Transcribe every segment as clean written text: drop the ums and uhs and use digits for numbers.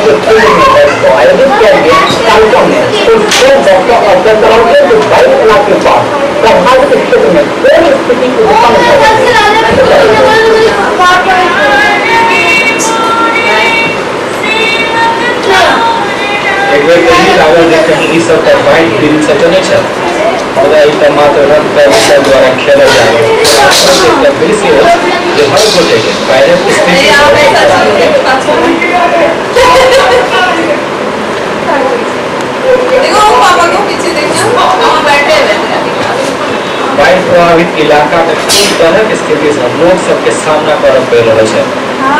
के फील्ड में को आयोजित किया गया कार्यक्रम में के 22 लाख के बाद प्रभावित के क्षेत्र में कोई स्थिति को मात्र रक्त द्वारा खेला जाए बाढ़ प्रभावित इलाका में कोई तरह की स्थिति से लोग सबके सामना कर पड़ रहा है।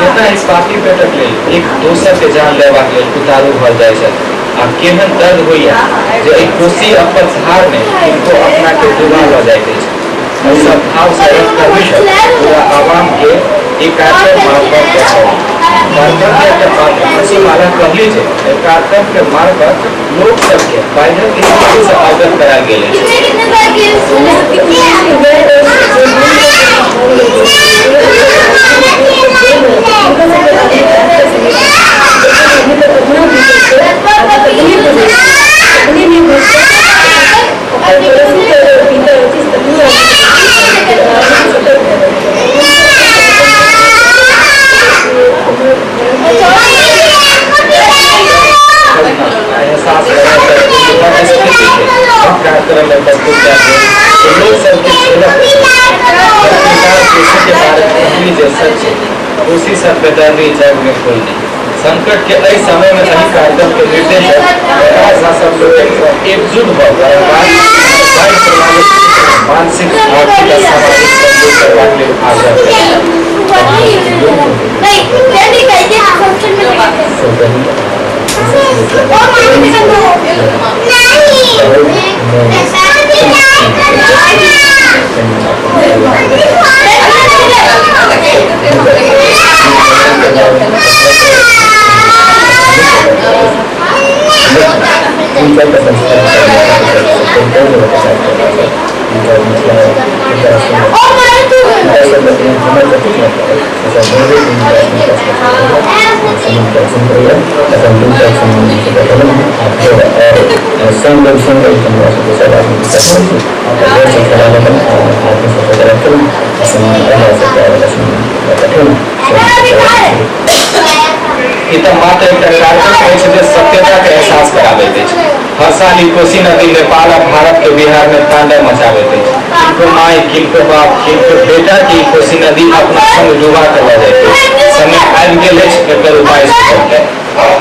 केना इस पापी पेटक ले एक दोसर के जान लेवा के उतारू भर जाए छै आ केहन दर्द होइया जे एक कोसी अपन सहार में इनको अपना के डुबा ल जाइत छै। और सब भाव से पूरा आवाम के एक कार्यक्रम मार्फत कर्तव्य के पात्र खुशी माला कहली छै कार्यक्रम के मार्फत लोग सबके बाढ़ के स्थिति से अवगत करा गेल उसी सब बेदर्दी जग में कोई नहीं। संकट के ऐसे समय में सही कार्यक्रम के निर्देशक एकजुट होकर मानसिक आर्थिक सामाजिक सहयोग करवा के मात्र सत्यता के एहसास कराबे हर साल कोसी नदी नेपाल और भारत के बिहार में तांडव मचाबे किनको माई किनको बाप किनको बेटा की कोसी नदी अपना संग डुबा कर ले जाते समय आबि गेल एकर उपाय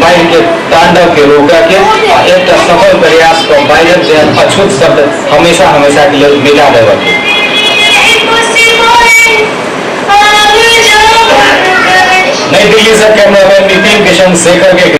बाढ़ के तांडव के रोका के एक सफल प्रयास को बाढ़ के अछूत शब्द हमेशा हमेशा के लिए मिला देवे के नई दिल्ली से कैमरामैन नितिन किशन शेखर के